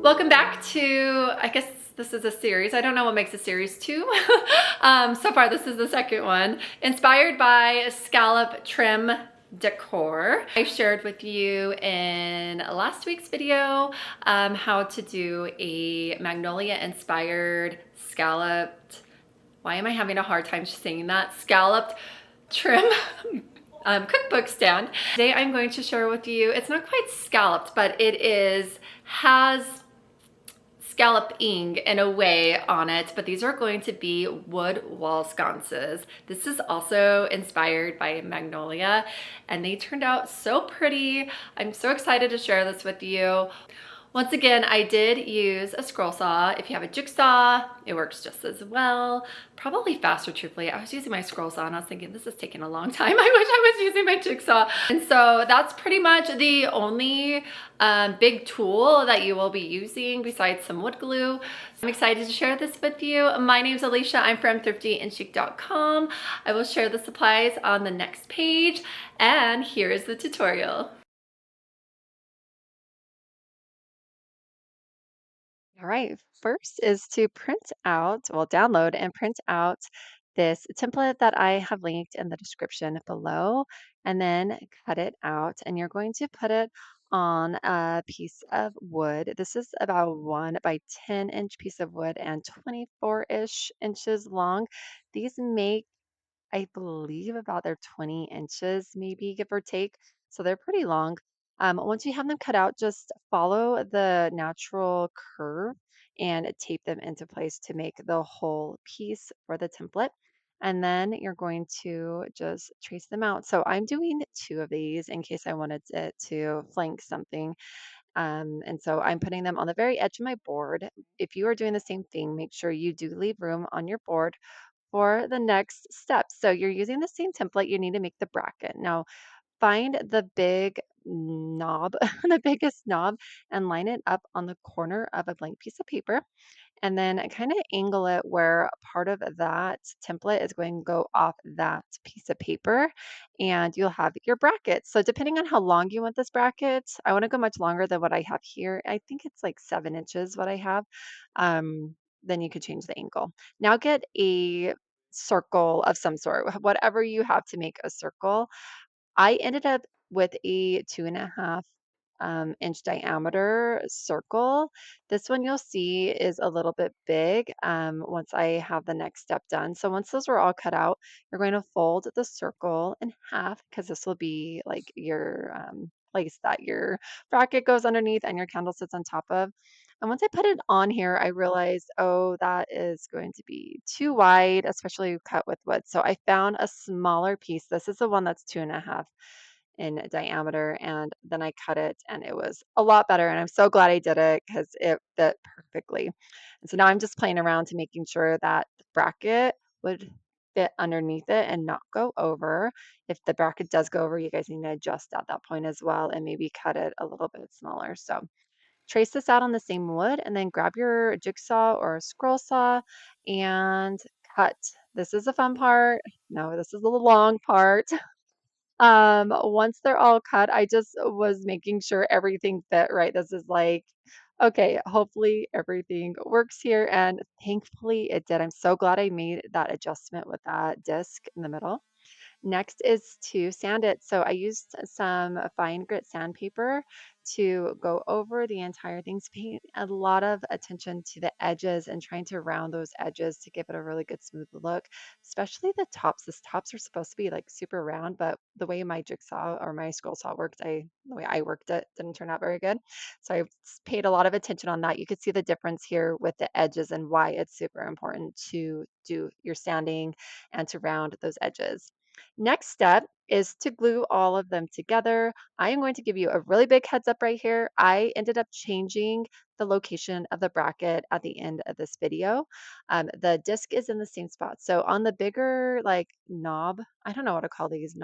Welcome back to, I guess this is a series. I don't know what makes a series two. So far, this is the second one. Inspired by scallop trim decor. I shared with you in last week's video how to do a Magnolia-inspired scalloped, why am I having a hard time saying that? Scalloped trim cookbook stand. Today I'm going to share with you, it's not quite scalloped, but has scalloping in a way on it, but these are going to be wood wall sconces. This is also inspired by Magnolia, and they turned out so pretty. I'm so excited to share this with you. Once again, I did use a scroll saw. If you have a jigsaw, it works just as well. Probably faster, truthfully. I was using my scroll saw and I was thinking, this is taking a long time. I wish I was using my jigsaw. And so that's pretty much the only big tool that you will be using besides some wood glue. I'm excited to share this with you. My name's Alicia. I'm from thriftychic.com. I will share the supplies on the next page. And here is the tutorial. All right, first is to download and print out this template that I have linked in the description below, and then cut it out. And you're going to put it on a piece of wood. This is about 1 by 10 inch piece of wood and 24-ish inches long. These make, I believe, about their 20 inches, maybe give or take. So they're pretty long. Once you have them cut out, just follow the natural curve and tape them into place to make the whole piece for the template. And then you're going to just trace them out. So I'm doing 2 of these in case I wanted it to flank something. And so I'm putting them on the very edge of my board. If you are doing the same thing, make sure you do leave room on your board for the next step. So you're using the same template, you need to make the bracket. Now, find the big knob, the biggest knob, and line it up on the corner of a blank piece of paper and then kind of angle it where part of that template is going to go off that piece of paper and you'll have your bracket. So depending on how long you want this bracket, I want to go much longer than what I have here. I think it's like 7 inches what I have. Then you could change the angle. Now get a circle of some sort, whatever you have to make a circle. I ended up with a 2.5 inch diameter circle. This one you'll see is a little bit big once I have the next step done. So once those are all cut out, you're going to fold the circle in half because this will be like your place that your bracket goes underneath and your candle sits on top of. And once I put it on here, I realized, oh, that is going to be too wide, especially cut with wood. So I found a smaller piece. This is the one that's 2.5 in diameter. And then I cut it and it was a lot better. And I'm so glad I did it because it fit perfectly. And so now I'm just playing around to making sure that the bracket would fit underneath it and not go over. If the bracket does go over, you guys need to adjust at that point as well and maybe cut it a little bit smaller. So trace this out on the same wood and then grab your jigsaw or scroll saw and cut. This is the fun part. No, this is the long part. Once they're all cut, I just was making sure everything fit right. This is like, okay, hopefully everything works here. And thankfully it did. I'm so glad I made that adjustment with that disc in the middle. Next is to sand it. So I used some fine grit sandpaper to go over the entire thing. So paying a lot of attention to the edges and trying to round those edges to give it a really good smooth look, especially the tops. The tops are supposed to be like super round, but the way my jigsaw or my scroll saw worked, the way I worked it didn't turn out very good. So I paid a lot of attention on that. You could see the difference here with the edges and why it's super important to do your sanding and to round those edges. Next step is to glue all of them together. I am going to give you a really big heads up right here. I ended up changing the location of the bracket at the end of this video. The disc is in the same spot. So on the bigger like knob, I don't know what to call these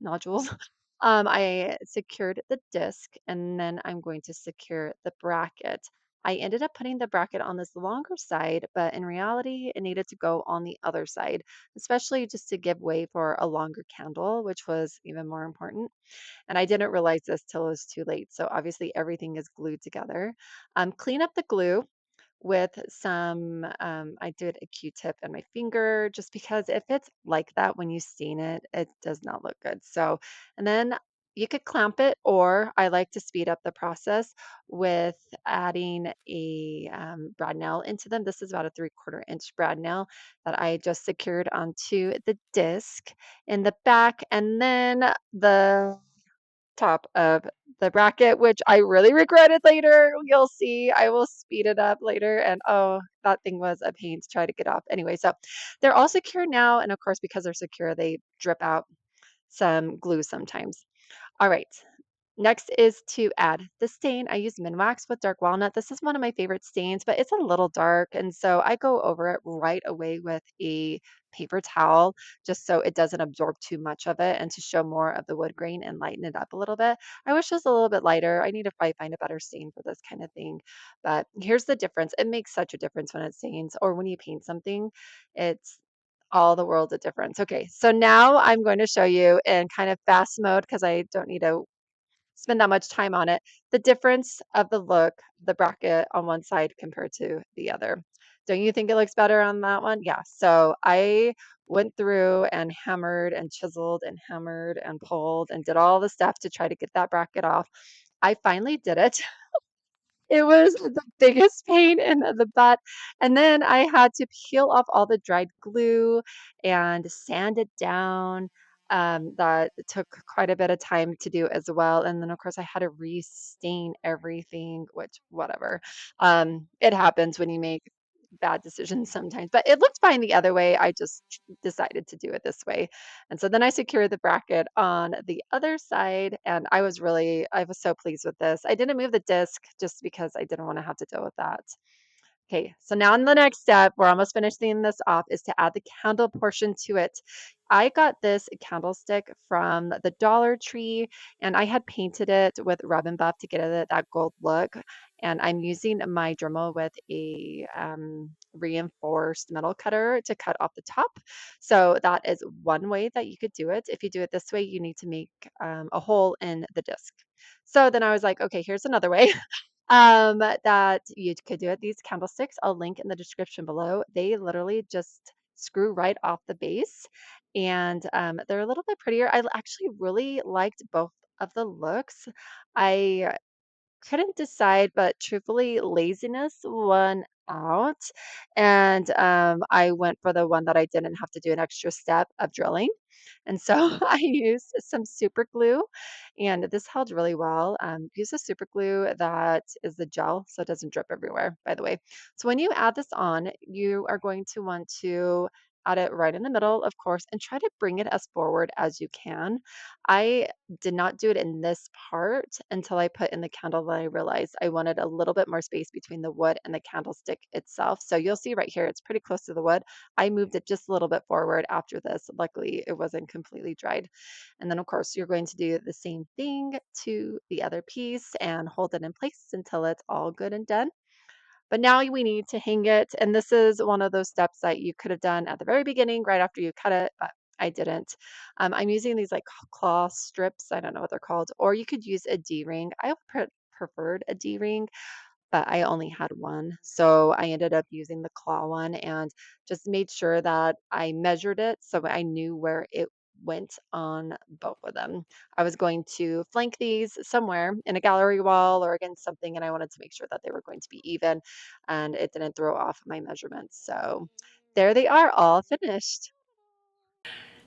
nodules. I secured the disc and then I'm going to secure the bracket I ended up putting the bracket on this longer side, but in reality, it needed to go on the other side, especially just to give way for a longer candle, which was even more important. And I didn't realize this till it was too late. So obviously, everything is glued together. Clean up the glue with some, I did a Q-tip in my finger just because if it's like that when you stain it, it does not look good. So, and then you could clamp it, or I like to speed up the process with adding a brad nail into them. This is about a 3/4 inch brad nail that I just secured onto the disc in the back, and then the top of the bracket, which I really regretted later. You'll see, I will speed it up later. And oh, that thing was a pain to try to get off. Anyway, so they're all secure now. And of course, because they're secure, they drip out some glue sometimes. All right. Next is to add the stain. I use Minwax with dark walnut. This is one of my favorite stains, but it's a little dark. And so I go over it right away with a paper towel just so it doesn't absorb too much of it and to show more of the wood grain and lighten it up a little bit. I wish it was a little bit lighter. I need to probably find a better stain for this kind of thing. But here's the difference. It makes such a difference when it stains or when you paint something. It's all the world of difference. Okay, so now I'm going to show you in kind of fast mode because I don't need to spend that much time on it. The difference of the look, the bracket on one side compared to the other. Don't you think it looks better on that one? Yeah. So I went through and hammered and chiseled and hammered and pulled and did all the stuff to try to get that bracket off. I finally did it. It was the biggest pain in the butt, and then I had to peel off all the dried glue and sand it down. That took quite a bit of time to do as well, and then, of course, I had to restain everything, which whatever. It happens when you make bad decisions sometimes, but it looked fine the other way. I just decided to do it this way. And so then I secured the bracket on the other side, and I was so pleased with this. I didn't move the disc just because I didn't want to have to deal with that. Okay, so now in the next step, we're almost finishing this off, is to add the candle portion to it. I got this candlestick from the Dollar Tree and I had painted it with rub and buff to get it that gold look. And I'm using my Dremel with a reinforced metal cutter to cut off the top. So that is one way that you could do it. If you do it this way, you need to make a hole in the disc. So then I was like, okay, here's another way. That you could do it. These candlesticks, I'll link in the description below. They literally just screw right off the base, and they're a little bit prettier. Actually really liked both of the looks. I couldn't decide, but truthfully, laziness won out. And I went for the one that I didn't have to do an extra step of drilling. And so I used some super glue, and this held really well. Use a super glue that is the gel, so it doesn't drip everywhere, by the way. So when you add this on, you are going to want to add it right in the middle, of course, and try to bring it as forward as you can. I did not do it in this part until I put in the candle that I realized I wanted a little bit more space between the wood and the candlestick itself. So you'll see right here, it's pretty close to the wood. I moved it just a little bit forward after this. Luckily, it wasn't completely dried. And then, of course, you're going to do the same thing to the other piece and hold it in place until it's all good and done. But now we need to hang it. And this is one of those steps that you could have done at the very beginning, right after you cut it, but I didn't. I'm using these like cloth strips. I don't know what they're called. Or you could use a D-ring. I preferred a D-ring, but I only had one. So I ended up using the claw one and just made sure that I measured it so I knew where it went on both of them. I was going to flank these somewhere in a gallery wall or against something, and I wanted to make sure that they were going to be even and it didn't throw off my measurements. So there they are, all finished.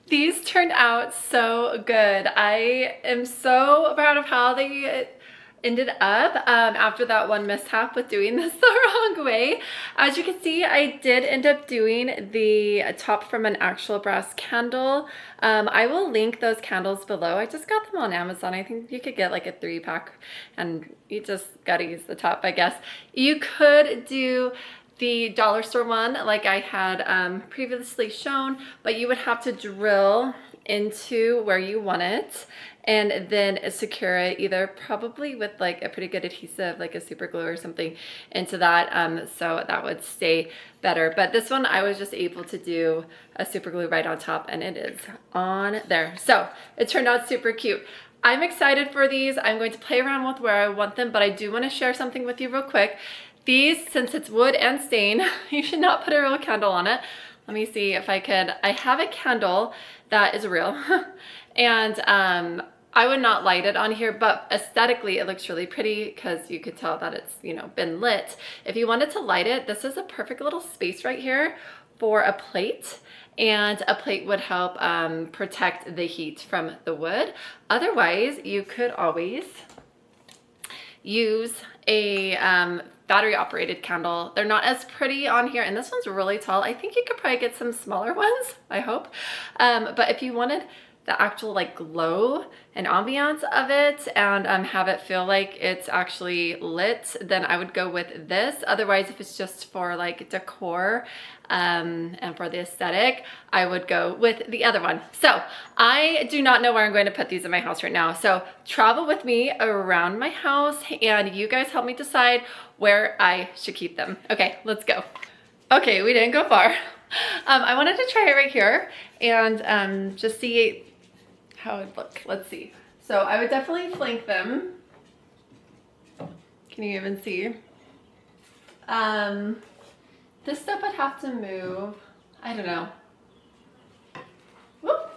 These turned out so good. I am so proud of how they ended up after that one mishap with doing this the wrong way. As you can see, I did end up doing the top from an actual brass candle. I will link those candles below. I just got them on Amazon. I think you could get like a 3-pack and you just gotta use the top, I guess. You could do the dollar store one like I had previously shown, but you would have to drill into where you want it, and then secure it either probably with like a pretty good adhesive, like a super glue or something into that, so that would stay better. But this one I was just able to do a super glue right on top, and it is on there. So it turned out super cute. I'm excited for these. I'm going to play around with where I want them, but I do want to share something with you real quick. These, since it's wood and stain, you should not put a real candle on it. Let me see if I could. I have a candle that is real and I would not light it on here, but aesthetically it looks really pretty because you could tell that it's, you know, been lit. If you wanted to light it, this is a perfect little space right here for a plate, and a plate would help protect the heat from the wood. Otherwise, you could always use a battery operated candle. They're not as pretty on here, and this one's really tall. I think you could probably get some smaller ones, I hope. But if you wanted the actual like glow and ambiance of it and have it feel like it's actually lit, then I would go with this. Otherwise, if it's just for like decor and for the aesthetic, I would go with the other one. So I do not know where I'm going to put these in my house right now. So travel with me around my house and you guys help me decide where I should keep them. Okay, let's go. Okay, we didn't go far. I wanted to try it right here and just see how it would look. Let's see. So I would definitely flank them. Can you even see? This stuff would have to move. I don't know. Whoop.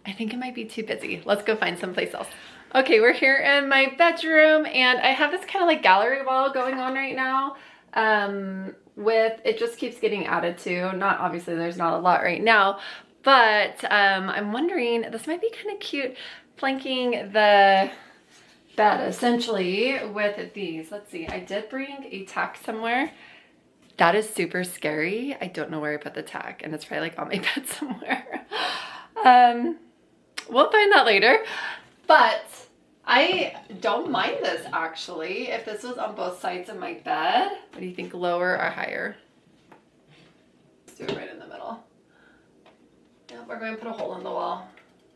I think it might be too busy. Let's go find someplace else. Okay, we're here in my bedroom and I have this kind of like gallery wall going on right now. With it just keeps getting added to. Not obviously there's not a lot right now, but I'm wondering, this might be kind of cute flanking the bed essentially with these. Let's see, I did bring a tack somewhere. That is super scary. I don't know where I put the tack, and it's probably like on my bed somewhere. We'll find that later, but I don't mind this actually. If this was on both sides of my bed, what do you think, lower or higher? Let's do it right in the middle. Yeah, we're going to put a hole in the wall.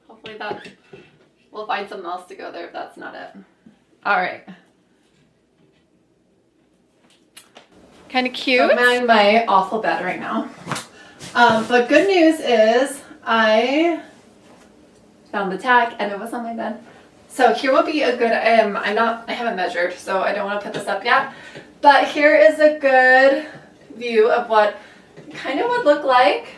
Hopefully that, we'll find something else to go there if that's not it. All right. Kind of cute. So I'm in my awful bed right now. But good news is I found the tack and it was on my bed. So here will be a good, I haven't measured, so I don't want to put this up yet. But here is a good view of what kind of would look like.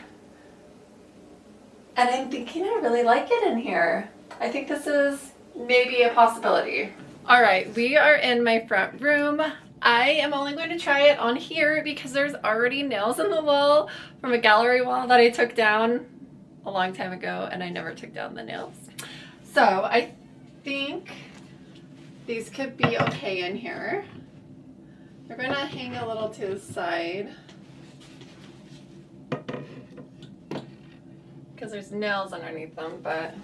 And I'm thinking I really like it in here. I think this is maybe a possibility. All right, we are in my front room. I am only going to try it on here because there's already nails in the wall from a gallery wall that I took down a long time ago, and I never took down the nails. So I think these could be okay in here. We're going to hang a little to the side because there's nails underneath them, but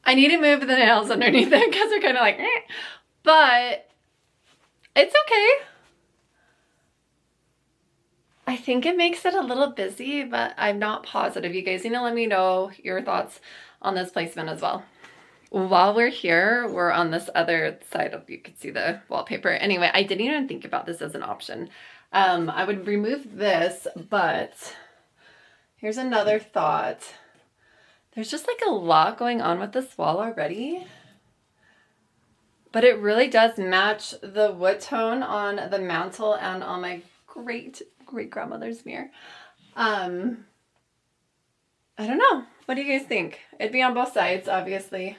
I need to move the nails underneath them because they're kind of like, but it's okay. I think it makes it a little busy, but I'm not positive. You guys need to let me know your thoughts on this placement as well. While we're here, we're on this other side of, you can see the wallpaper. Anyway, I didn't even think about this as an option. I would remove this, but here's another thought. There's just like a lot going on with this wall already, but it really does match the wood tone on the mantle and on my great grandmother's mirror. I don't know. What do you guys think? It'd be on both sides, obviously.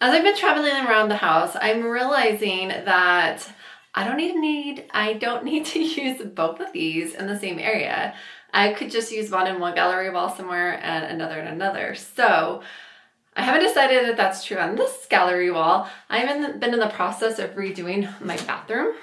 As I've been traveling around the house, I'm realizing that I don't need to use both of these in the same area. I could just use one in one gallery wall somewhere and another in another. So I haven't decided if that's true on this gallery wall. I haven't been in the process of redoing my bathroom,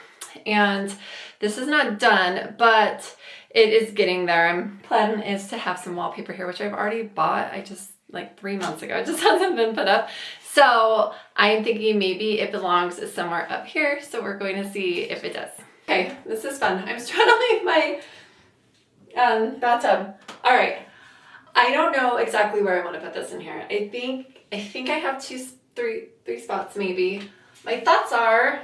and this is not done, but it is getting there. My plan is to have some wallpaper here, which I've already bought. I just like 3 months ago. It just hasn't been put up. So I'm thinking maybe it belongs somewhere up here. So we're going to see if it does. Okay, this is fun. I'm straddling my bathtub. All right. I don't know exactly where I want to put this in here. I think I have three spots maybe. My thoughts are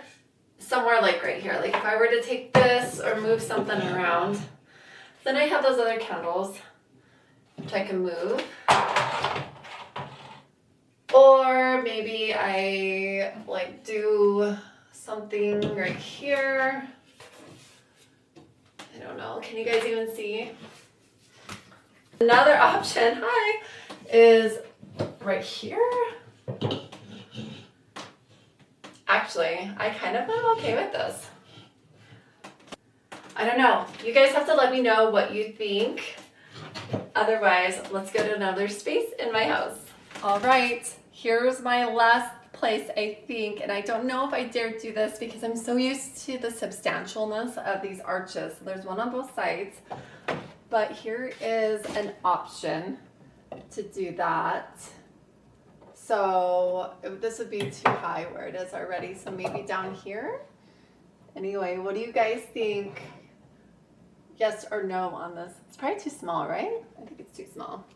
somewhere like right here. Like if I were to take this or move something around, then I have those other candles which I can move. Or maybe I like do something right here. I don't know. Can you guys even see? Another option, hi, is right here. Actually, I kind of am okay with this. I don't know. You guys have to let me know what you think. Otherwise, let's go to another space in my house. All right, here's my last place, I think, and I don't know if I dare do this because I'm so used to the substantialness of these arches. There's one on both sides, but here is an option to do that. So this would be too high where it is already, so maybe down here. Anyway, what do you guys think? Yes or no on this? It's probably too small, right? I think it's too small.